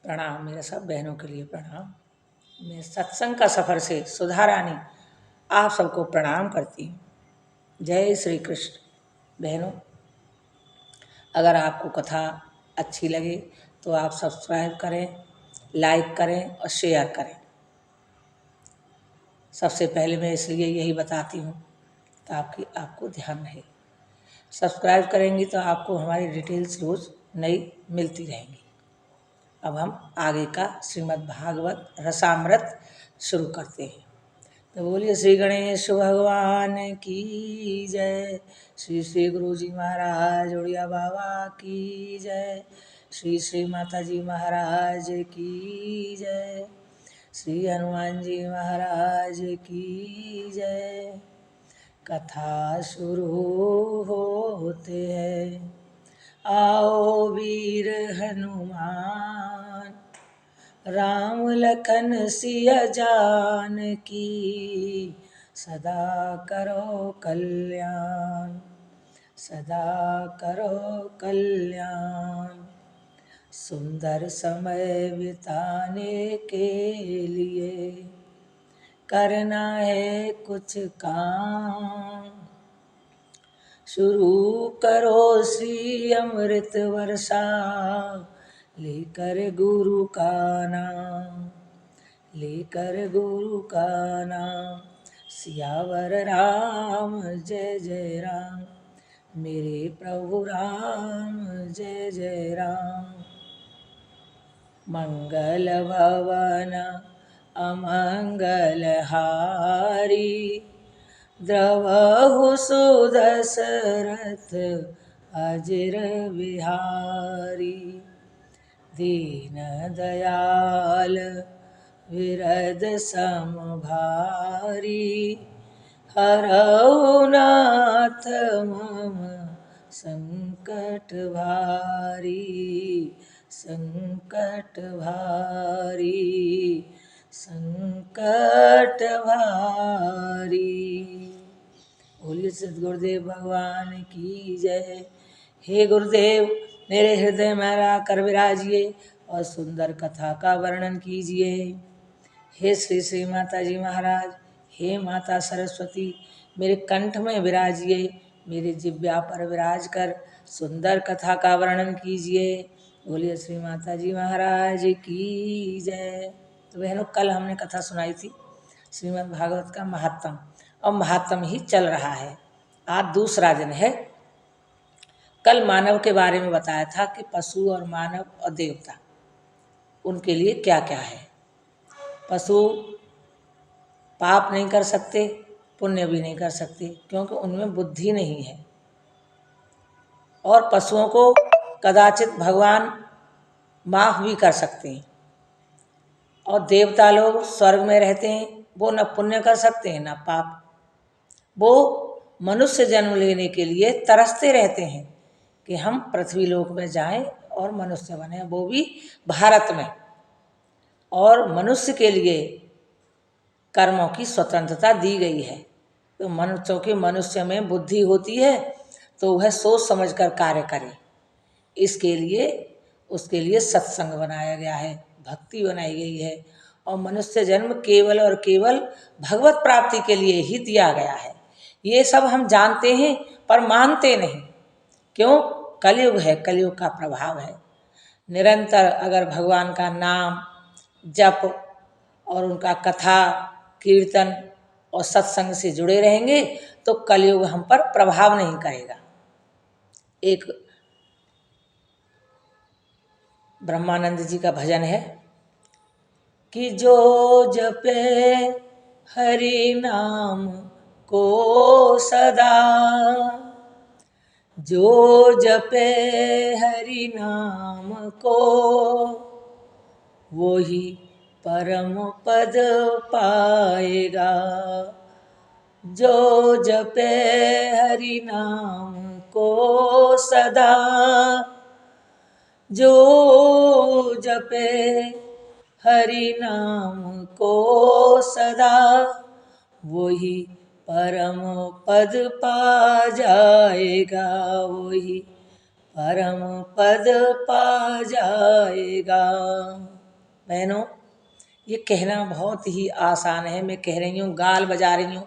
प्रणाम, मेरे सब बहनों के लिए प्रणाम। मैं सत्संग का सफ़र से सुधा रानी आप सबको प्रणाम करती हूँ। जय श्री कृष्ण। बहनों, अगर आपको कथा अच्छी लगे तो आप सब्सक्राइब करें, लाइक करें और शेयर करें। सबसे पहले मैं इसलिए यही बताती हूँ ताकि आपको ध्यान रहे। सब्सक्राइब करेंगी तो आपको हमारी डिटेल्स रोज़ नई मिलती रहेंगी। अब हम आगे का श्रीमद् भागवत रसामृत शुरू करते हैं। तो बोलिए श्री गणेश भगवान की जय, श्री श्री गुरु जी महाराज उड़िया बाबा की जय, श्री श्री माता जी महाराज की जय, श्री हनुमान जी महाराज की जय। कथा शुरू होते हैं। आओ वीर हनुमान, राम लखन सिया जान की, सदा करो कल्याण, सदा करो कल्याण। सुंदर समय बिताने के लिए करना है कुछ काम, शुरू करो श्री अमृत वर्षा, लेकर गुरु का नाम, लेकर गुरु का नाम। सियावर राम जय जय राम, मेरे प्रभु राम जय जय राम। मंगल भवन अमंगल हारी, द्रवहु सुदशरथ अजिर बिहारी। दीन दयाल विरद समभारी, हरऊ नाथ मम संकट भारी, संकट भारी, संकट भारी। बोलिए सद्गुरुदेव भगवान की जय। हे गुरुदेव, मेरे हृदय में आकर विराजिए और सुंदर कथा का वर्णन कीजिए। हे श्री श्री माता जी महाराज, हे माता सरस्वती, मेरे कंठ में विराजिए, मेरे जिब्या पर विराज कर सुंदर कथा का वर्णन कीजिए। बोलिए श्री माता जी महाराज की जय। तो बहनों, कल हमने कथा सुनाई थी श्रीमद् भागवत का महात्म, और महात्म ही चल रहा है। आज दूसरा दिन है। कल मानव के बारे में बताया था कि पशु और मानव और देवता, उनके लिए क्या क्या है। पशु पाप नहीं कर सकते, पुण्य भी नहीं कर सकते, क्योंकि उनमें बुद्धि नहीं है। और पशुओं को कदाचित भगवान माफ भी कर सकते हैं। और देवता लोग स्वर्ग में रहते हैं, वो न पुण्य कर सकते हैं न पाप। वो मनुष्य जन्म लेने के लिए तरसते रहते हैं कि हम पृथ्वी लोक में जाएं और मनुष्य बने, वो भी भारत में। और मनुष्य के लिए कर्मों की स्वतंत्रता दी गई है। तो मनुष्य में बुद्धि होती है तो वह सोच समझकर कार्य करे। इसके लिए उसके लिए सत्संग बनाया गया है, भक्ति बनाई गई है। और मनुष्य जन्म केवल और केवल भगवत प्राप्ति के लिए ही दिया गया है। ये सब हम जानते हैं पर मानते नहीं। क्यों? कलयुग है, कलयुग का प्रभाव है। निरंतर अगर भगवान का नाम जप और उनका कथा कीर्तन और सत्संग से जुड़े रहेंगे तो कलयुग हम पर प्रभाव नहीं करेगा। एक ब्रह्मानंद जी का भजन है कि जो जपे हरि नाम को सदा, जो जपे हरि नाम को, वो ही परम पद पाएगा। जो जपे हरि नाम को सदा, जो जपे हरि नाम को सदा, वही परम पद पा जाएगा, वही परम पद पा जाएगा। बहनों, ये कहना बहुत ही आसान है, मैं कह रही हूँ, गाल बजा रही हूँ,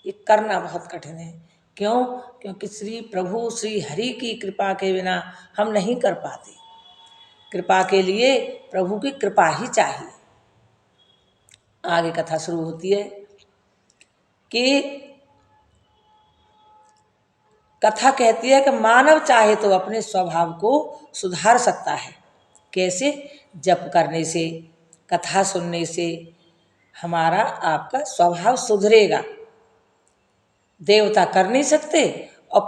ये करना बहुत कठिन है। क्यों? क्योंकि श्री प्रभु श्री हरि की कृपा के बिना हम नहीं कर पाते। कृपा के लिए प्रभु की कृपा ही चाहिए। आगे कथा शुरू होती है कि कथा कहती है कि मानव चाहे तो अपने स्वभाव को सुधार सकता है। कैसे? जप करने से, कथा सुनने से हमारा आपका स्वभाव सुधरेगा। देवता कर नहीं सकते और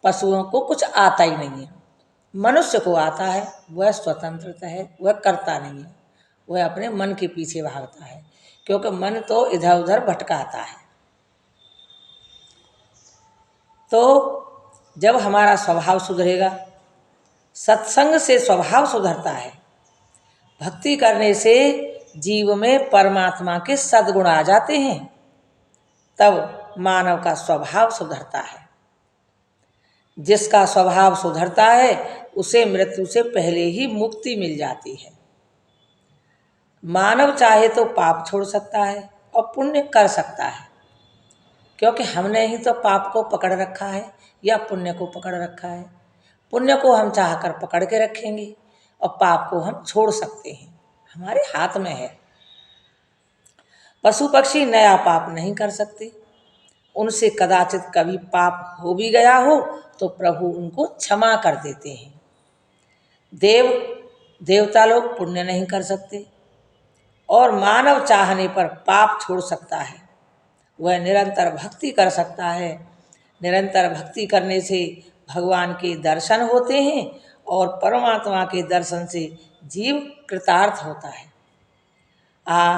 पशुओं को कुछ आता ही नहीं है। मनुष्य को आता है, वह स्वतंत्रता है, वह करता नहीं है, वह अपने मन के पीछे भागता है, क्योंकि मन तो इधर उधर भटकाता है। तो जब हमारा स्वभाव सुधरेगा, सत्संग से स्वभाव सुधरता है, भक्ति करने से जीव में परमात्मा के सद्गुण आ जाते हैं, तब मानव का स्वभाव सुधरता है। जिसका स्वभाव सुधरता है उसे मृत्यु से पहले ही मुक्ति मिल जाती है। मानव चाहे तो पाप छोड़ सकता है और पुण्य कर सकता है, क्योंकि हमने ही तो पाप को पकड़ रखा है या पुण्य को पकड़ रखा है। पुण्य को हम चाहकर पकड़ के रखेंगे और पाप को हम छोड़ सकते हैं, हमारे हाथ में है। पशु पक्षी नया पाप नहीं कर सकते, उनसे कदाचित कभी पाप हो भी गया हो तो प्रभु उनको क्षमा कर देते हैं। देवता लोग पुण्य नहीं कर सकते और मानव चाहने पर पाप छोड़ सकता है। वह निरंतर भक्ति कर सकता है। निरंतर भक्ति करने से भगवान के दर्शन होते हैं और परमात्मा के दर्शन से जीव कृतार्थ होता है।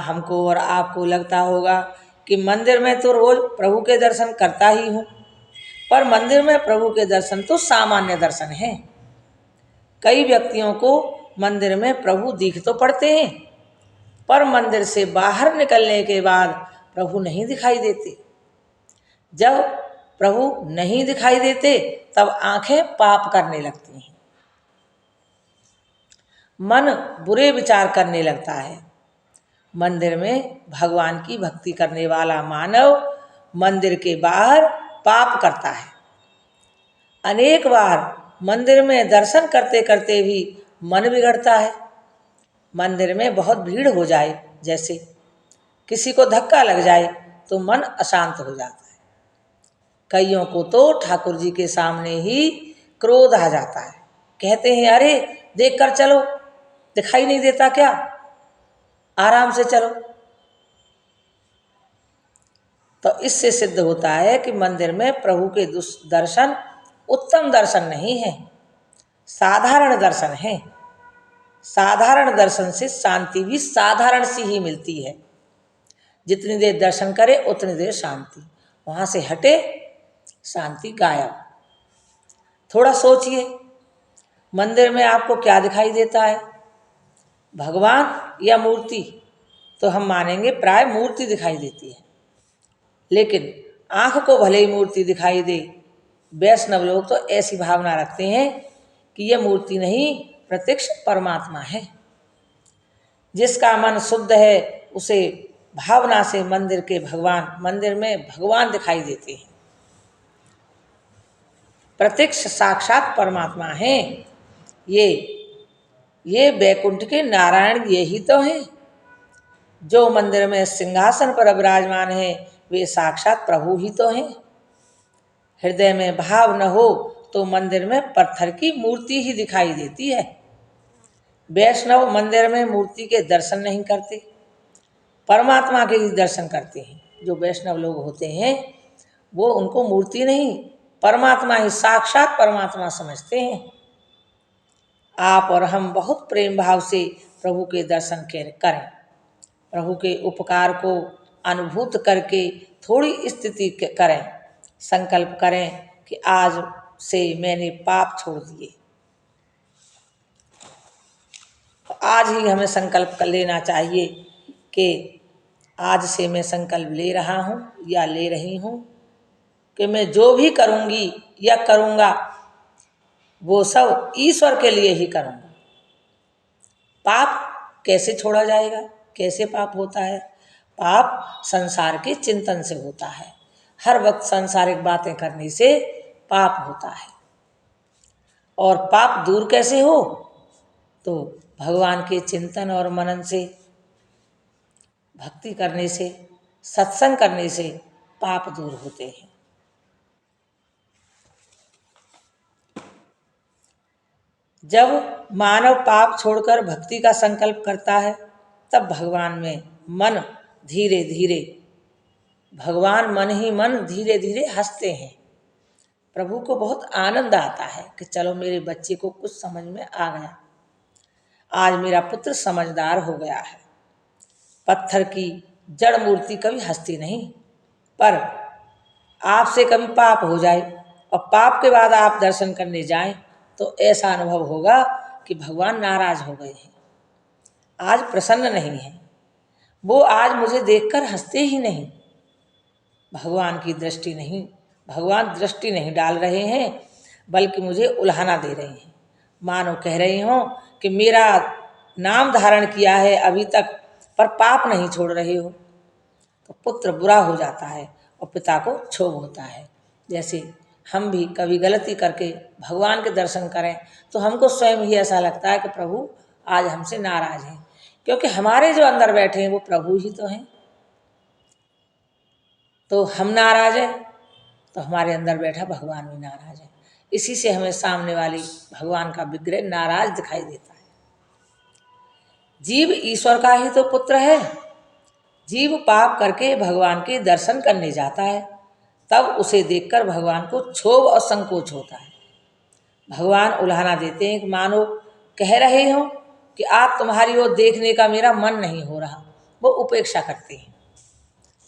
हमको और आपको लगता होगा कि मंदिर में तो रोज प्रभु के दर्शन करता ही हूँ, पर मंदिर में प्रभु के दर्शन तो सामान्य दर्शन हैं। कई व्यक्तियों को मंदिर में प्रभु दिख तो पड़ते हैं, पर मंदिर से बाहर निकलने के बाद प्रभु नहीं दिखाई देते। जब प्रभु नहीं दिखाई देते तब आंखें पाप करने लगती हैं, मन बुरे विचार करने लगता है। मंदिर में भगवान की भक्ति करने वाला मानव मंदिर के बाहर पाप करता है। अनेक बार मंदिर में दर्शन करते करते भी मन बिगड़ता है। मंदिर में बहुत भीड़ हो जाए, जैसे किसी को धक्का लग जाए तो मन अशांत हो जाता है। कईयों को तो ठाकुर जी के सामने ही क्रोध आ जाता है। कहते हैं, अरे देख कर चलो, दिखाई नहीं देता क्या, आराम से चलो। तो इससे सिद्ध होता है कि मंदिर में प्रभु के दर्शन उत्तम दर्शन नहीं है, साधारण दर्शन है। साधारण दर्शन से शांति भी साधारण सी ही मिलती है। जितनी देर दर्शन करे उतनी देर शांति, वहां से हटे शांति गायब। थोड़ा सोचिए, मंदिर में आपको क्या दिखाई देता है, भगवान या मूर्ति? तो हम मानेंगे प्राय मूर्ति दिखाई देती है, लेकिन आंख को भले ही मूर्ति दिखाई दे, वैष्णव लोग तो ऐसी भावना रखते हैं कि यह मूर्ति नहीं, प्रत्यक्ष परमात्मा है। जिसका मन शुद्ध है उसे भावना से मंदिर में भगवान दिखाई देते हैं। प्रत्यक्ष साक्षात परमात्मा है। ये वैकुंठ के नारायण यही तो हैं। जो मंदिर में सिंहासन पर विराजमान है वे साक्षात प्रभु ही तो हैं। हृदय में भाव न हो तो मंदिर में पत्थर की मूर्ति ही दिखाई देती है। वैष्णव मंदिर में मूर्ति के दर्शन नहीं करते, परमात्मा के ही दर्शन करते हैं। जो वैष्णव लोग होते हैं वो उनको मूर्ति नहीं, परमात्मा ही, साक्षात परमात्मा समझते हैं। आप और हम बहुत प्रेम भाव से प्रभु के दर्शन करें। प्रभु के उपकार को अनुभूत करके थोड़ी स्थिति करें, संकल्प करें कि आज से मैंने पाप छोड़ दिए। आज ही हमें संकल्प कर लेना चाहिए कि आज से मैं संकल्प ले रहा हूँ या ले रही हूँ कि मैं जो भी करूँगी या करूँगा वो सब ईश्वर के लिए ही करूँगा। पाप कैसे छोड़ा जाएगा? कैसे पाप होता है? पाप संसार के चिंतन से होता है। हर वक्त सांसारिक बातें करने से पाप होता है। और पाप दूर कैसे हो? तो भगवान के चिंतन और मनन से, भक्ति करने से, सत्संग करने से पाप दूर होते हैं। जब मानव पाप छोड़कर भक्ति का संकल्प करता है, तब भगवान में मन धीरे धीरे, भगवान मन ही मन धीरे धीरे हंसते हैं। प्रभु को बहुत आनंद आता है कि चलो मेरे बच्चे को कुछ समझ में आ गया, आज मेरा पुत्र समझदार हो गया है। पत्थर की जड़ मूर्ति कभी हंसती नहीं, पर आपसे कभी पाप हो जाए और पाप के बाद आप दर्शन करने जाएं तो ऐसा अनुभव होगा कि भगवान नाराज हो गए हैं, आज प्रसन्न नहीं है, वो आज मुझे देखकर हंसते ही नहीं। भगवान की दृष्टि नहीं, भगवान दृष्टि नहीं डाल रहे हैं, बल्कि मुझे उल्हाना दे रहे हैं। मानो कह रहे हो कि मेरा नाम धारण किया है अभी तक, पर पाप नहीं छोड़ रहे हो। तो पुत्र बुरा हो जाता है और पिता को क्षोभ होता है। जैसे हम भी कभी गलती करके भगवान के दर्शन करें तो हमको स्वयं ही ऐसा लगता है कि प्रभु आज हमसे नाराज हैं, क्योंकि हमारे जो अंदर बैठे हैं वो प्रभु ही तो हैं। तो हम नाराज हैं तो हमारे अंदर बैठा भगवान भी नाराज है। इसी से हमें सामने वाली भगवान का विग्रह नाराज दिखाई देता है। जीव ईश्वर का ही तो पुत्र है। जीव पाप करके भगवान के दर्शन करने जाता है, तब उसे देखकर भगवान को क्षोभ और संकोच होता है। भगवान उल्हाना देते हैं कि मानो कह रहे हो कि आप तुम्हारी ओर देखने का मेरा मन नहीं हो रहा। वो उपेक्षा करते हैं।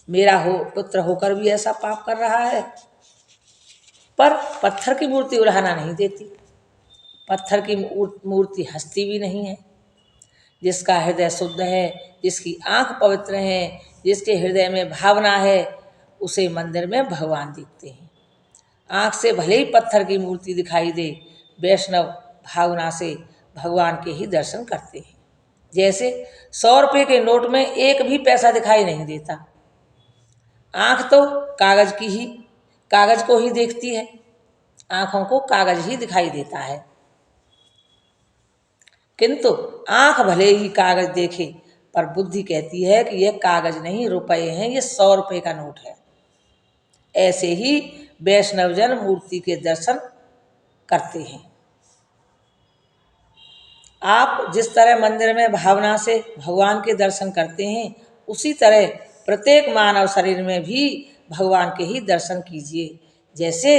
मेरा हो पुत्र होकर भी ऐसा पाप कर रहा है। पर पत्थर की मूर्ति उल्हाना नहीं देती, पत्थर की मूर्ति हंसती भी नहीं है। जिसका हृदय शुद्ध है, जिसकी आंख पवित्र है, जिसके हृदय में भावना है, उसे मंदिर में भगवान दिखते हैं। आंख से भले ही पत्थर की मूर्ति दिखाई दे, वैष्णव भावना से भगवान के ही दर्शन करते हैं। जैसे 100 रुपये के नोट में एक भी पैसा दिखाई नहीं देता। आंख तो कागज को ही देखती है, आंखों को कागज ही दिखाई देता है। किंतु आंख भले ही कागज देखे, पर बुद्धि कहती है कि यह कागज नहीं, रुपए हैं, ये 100 रुपये का नोट है। ऐसे ही वैष्णवजन मूर्ति के दर्शन करते हैं। आप जिस तरह मंदिर में भावना से भगवान के दर्शन करते हैं, उसी तरह प्रत्येक मानव शरीर में भी भगवान के ही दर्शन कीजिए। जैसे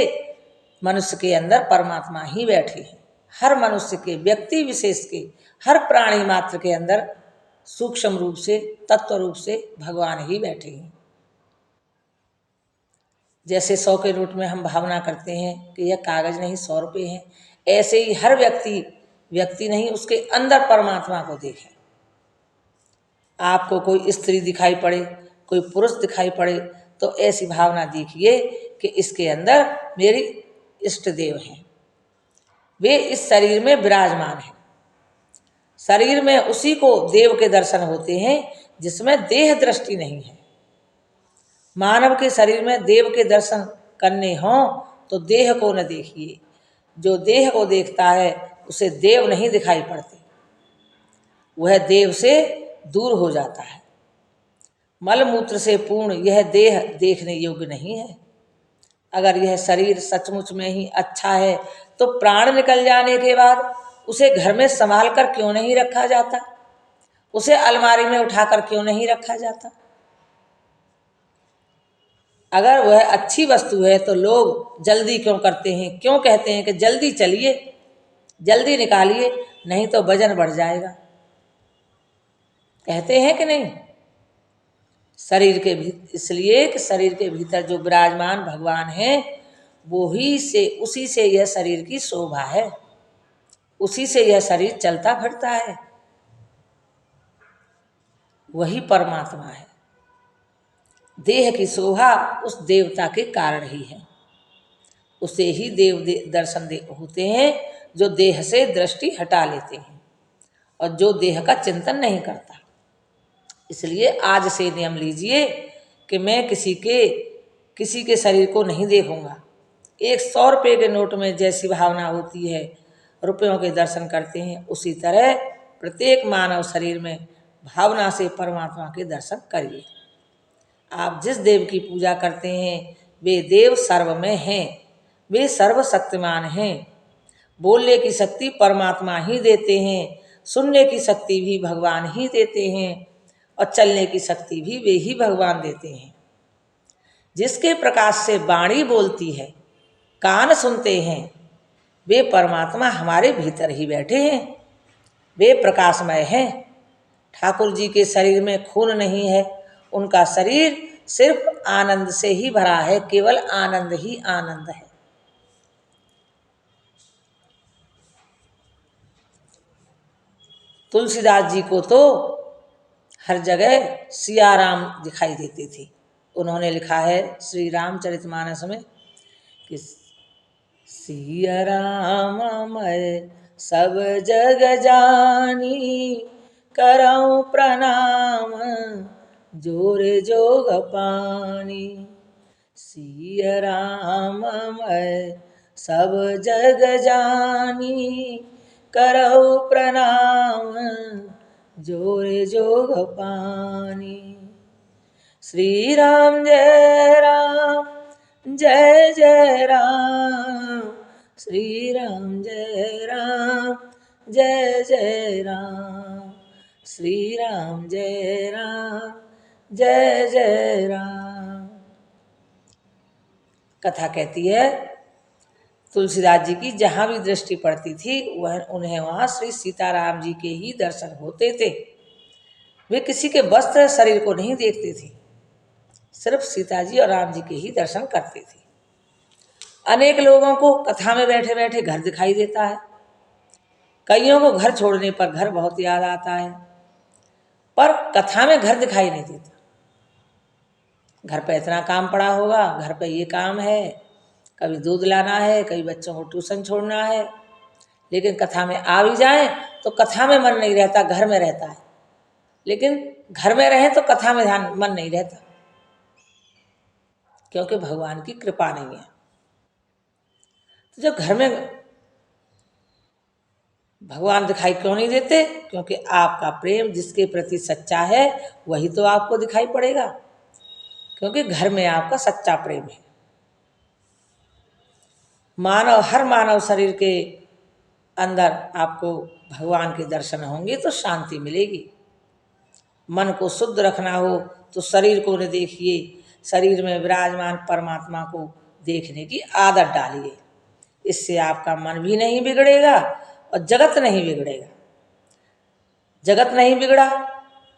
मनुष्य के अंदर परमात्मा ही बैठे हैं। हर मनुष्य के, व्यक्ति विशेष के, हर प्राणी मात्र के अंदर सूक्ष्म रूप से, तत्व रूप से भगवान ही बैठे हैं। जैसे 100 के नोट में हम भावना करते हैं कि यह कागज नहीं 100 रुपये हैं, ऐसे ही हर व्यक्ति नहीं, उसके अंदर परमात्मा को देखें। आपको कोई स्त्री दिखाई पड़े, कोई पुरुष दिखाई पड़े, तो ऐसी भावना देखिए कि इसके अंदर मेरी इष्ट देव हैं, वे इस शरीर में विराजमान हैं। शरीर में उसी को देव के दर्शन होते हैं जिसमें देह दृष्टि नहीं है। मानव के शरीर में देव के दर्शन करने हों तो देह को न देखिए। जो देह को देखता है उसे देव नहीं दिखाई पड़ते, वह देव से दूर हो जाता है। मलमूत्र से पूर्ण यह देह देखने योग्य नहीं है। अगर यह शरीर सचमुच में ही अच्छा है तो प्राण निकल जाने के बाद उसे घर में संभाल कर क्यों नहीं रखा जाता? उसे अलमारी में उठाकर क्यों नहीं रखा जाता? अगर वह अच्छी वस्तु है तो लोग जल्दी क्यों करते हैं? क्यों कहते हैं कि जल्दी चलिए, जल्दी निकालिए, नहीं तो वजन बढ़ जाएगा? कहते हैं कि नहीं? इसलिए कि शरीर के भीतर जो विराजमान भगवान है, उसी से यह शरीर की शोभा है, उसी से यह शरीर चलता फिरता है। वही परमात्मा है। देह की शोभा उस देवता के कारण ही है। उसे ही दर्शन होते हैं जो देह से दृष्टि हटा लेते हैं। और जो देह का चिंतन नहीं करता। इसलिए आज से नियम लीजिए कि मैं किसी के शरीर को नहीं देखूंगा। एक 100 रुपये के नोट में जैसी भावना होती है, रुपयों के दर्शन करते हैं, उसी तरह प्रत्येक मानव शरीर में भावना से परमात्मा के दर्शन करिए। आप जिस देव की पूजा करते हैं वे देव सर्व में हैं, वे सर्वशक्तिमान हैं। बोलने की शक्ति परमात्मा ही देते हैं, सुनने की शक्ति भी भगवान ही देते हैं और चलने की शक्ति भी वे ही भगवान देते हैं। जिसके प्रकाश से वाणी बोलती है, कान सुनते हैं, वे परमात्मा हमारे भीतर ही बैठे हैं, वे प्रकाशमय हैं। ठाकुर जी के शरीर में खून नहीं है, उनका शरीर सिर्फ आनंद से ही भरा है, केवल आनंद ही आनंद है। तुलसीदास जी को तो हर जगह सिया राम दिखाई देते थे। उन्होंने लिखा है श्री रामचरितमानस में कि सिया राम मैं सब जग जानी, करऊं प्रणाम जोर जोग पानी। सिया राम मैं सब जग जानी, करऊं प्रणाम जोर जोग पानी। श्री राम जय राम जय जय राम, श्री राम जय राम जय जय राम, श्री राम जय राम जय जय राम। कथा कहती है तुलसीदास जी की जहाँ भी दृष्टि पड़ती थी वह उन्हें वहाँ श्री सीताराम जी के ही दर्शन होते थे। वे किसी के वस्त्र शरीर को नहीं देखते थे, सिर्फ सीता जी और राम जी के ही दर्शन करते थे। अनेक लोगों को कथा में बैठे बैठे घर दिखाई देता है, कईयों को घर छोड़ने पर घर बहुत याद आता है, पर कथा में घर दिखाई नहीं देता। घर पे इतना काम पड़ा होगा, घर पे ये काम है, कभी दूध लाना है, कभी बच्चों को ट्यूशन छोड़ना है, लेकिन कथा में आ भी जाए तो कथा में मन नहीं रहता, घर में रहता है। लेकिन घर में रहे तो कथा में ध्यान मन नहीं रहता, क्योंकि भगवान की कृपा नहीं है। तो जब घर में भगवान दिखाई क्यों नहीं देते? क्योंकि आपका प्रेम जिसके प्रति सच्चा है वही तो आपको दिखाई पड़ेगा, क्योंकि घर में आपका सच्चा प्रेम है। हर मानव शरीर के अंदर आपको भगवान के दर्शन होंगे तो शांति मिलेगी। मन को शुद्ध रखना हो तो शरीर को न देखिए, शरीर में विराजमान परमात्मा को देखने की आदत डालिए। इससे आपका मन भी नहीं बिगड़ेगा और जगत नहीं बिगड़ेगा। जगत नहीं बिगड़ा,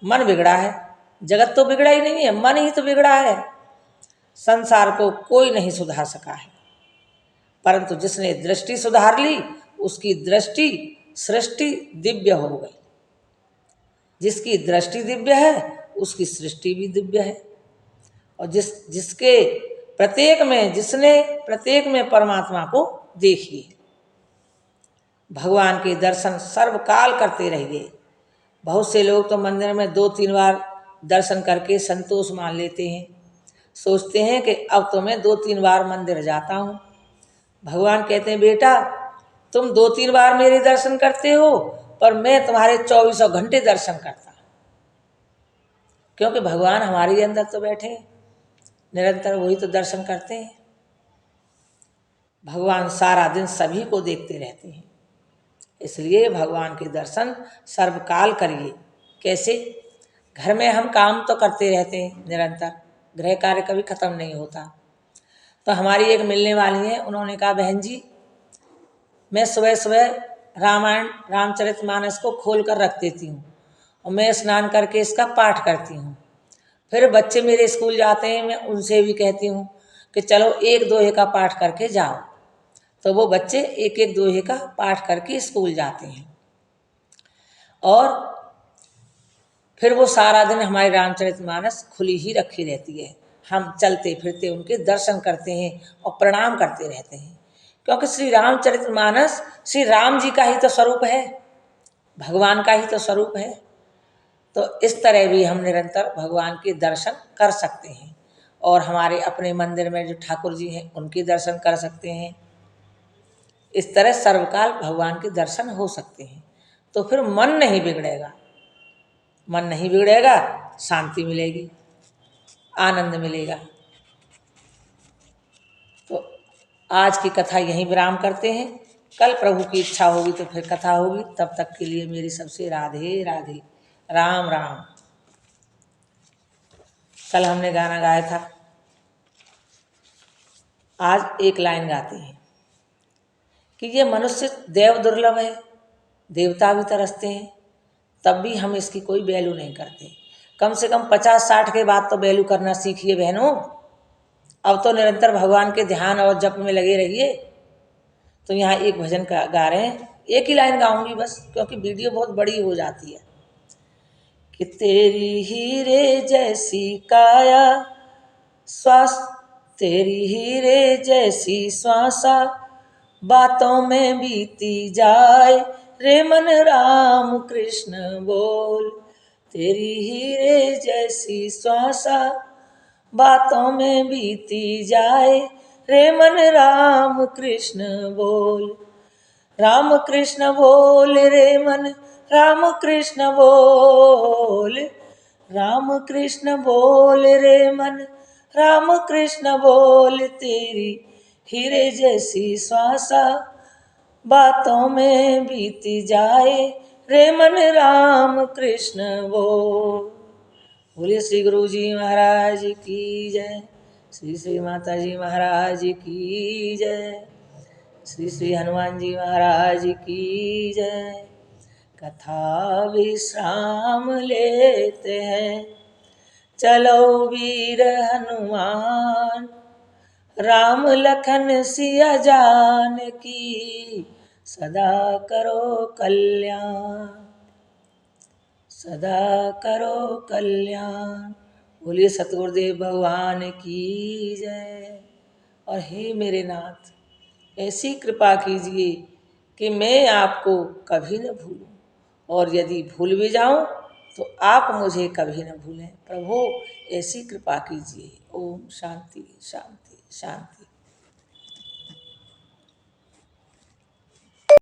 मन बिगड़ा है। जगत तो बिगड़ा ही नहीं है, मन ही तो बिगड़ा है। संसार को कोई नहीं सुधार सका है, परंतु जिसने दृष्टि सुधार ली उसकी दृष्टि सृष्टि दिव्य हो गई। जिसकी दृष्टि दिव्य है उसकी सृष्टि भी दिव्य है। और जिसने प्रत्येक में परमात्मा को देखिए। भगवान के दर्शन सर्वकाल करते रहिए। बहुत से लोग तो मंदिर में 2-3 बार दर्शन करके संतोष मान लेते हैं, सोचते हैं कि अब तो मैं 2-3 बार मंदिर जाता हूँ। भगवान कहते हैं बेटा तुम 2-3 बार मेरे दर्शन करते हो, पर मैं तुम्हारे 24 घंटे दर्शन करता, क्योंकि भगवान हमारे अंदर तो बैठे हैं, निरंतर वही तो दर्शन करते हैं। भगवान सारा दिन सभी को देखते रहते हैं, इसलिए भगवान के दर्शन सर्वकाल करिए। कैसे? घर में हम काम तो करते रहते हैं निरंतर, गृह कार्य कभी खत्म नहीं होता। तो हमारी एक मिलने वाली है, उन्होंने कहा बहन जी मैं सुबह सुबह रामायण रामचरितमानस को खोल कर रख देती हूँ और मैं स्नान करके इसका पाठ करती हूँ। फिर बच्चे मेरे स्कूल जाते हैं, मैं उनसे भी कहती हूँ कि चलो 1 दोहे का पाठ करके जाओ। तो वो बच्चे 1-1 दोहे का पाठ करके स्कूल जाते हैं और फिर वो सारा दिन हमारी रामचरितमानस खुली ही रखी रहती है। हम चलते फिरते उनके दर्शन करते हैं और प्रणाम करते रहते हैं, क्योंकि श्री रामचरितमानस श्री राम जी का ही तो स्वरूप है। भगवान का ही तो स्वरूप है। तो इस तरह भी हम निरंतर भगवान के दर्शन कर सकते हैं और हमारे अपने मंदिर में जो ठाकुर जी हैं उनके दर्शन कर सकते हैं। इस तरह सर्वकाल भगवान के दर्शन हो सकते हैं। तो फिर मन नहीं बिगड़ेगा, मन नहीं बिगड़ेगा, शांति मिलेगी, आनंद मिलेगा। तो आज की कथा यहीं विराम करते हैं। कल प्रभु की इच्छा होगी तो फिर कथा होगी। तब तक के लिए मेरी सबसे राधे राधे, राम राम। कल हमने गाना गाया था, आज एक लाइन गाते हैं कि ये मनुष्य देव दुर्लभ है, देवता भी तरसते हैं, तब भी हम इसकी कोई वैल्यू नहीं करते। कम से कम 50-60 के बाद तो वैल्यू करना सीखिए बहनों। अब तो निरंतर भगवान के ध्यान और जप में लगे रहिए। तो यहाँ एक भजन गा रहे हैं, एक ही लाइन गाऊंगी बस, क्योंकि वीडियो बहुत बड़ी हो जाती है। कि तेरी हीरे जैसी काया श्वास, तेरी हीरे जैसी श्वासा, बातों में बीती जाए रे मन राम कृष्ण बोल। तेरी हीरे जैसी श्वासा, बातों में बीती जाए रे मन राम कृष्ण बोल। राम कृष्ण बोल रे मन, राम कृष्ण बोल। राम कृष्ण बोल रे मन, राम कृष्ण बोल। तेरी हीरे जैसी श्वासा, बातों में बीती जाए रे मन राम कृष्ण बोल। बोलिए श्री गुरु जी महाराज की जय, श्री श्री माता जी महाराज की जय, श्री श्री हनुमान जी महाराज की जय। कथा विश्राम लेते हैं, चलो वीर हनुमान, राम लखन सिया जान की, सदा करो कल्याण, सदा करो कल्याण। बोलिए सतगुरुदेव भगवान की जय। और हे मेरे नाथ, ऐसी कृपा कीजिए कि मैं आपको कभी न भूलूं, और यदि भूल भी जाऊं तो आप मुझे कभी न भूलें। प्रभु ऐसी कृपा कीजिए। ओम शांति शांति शांति।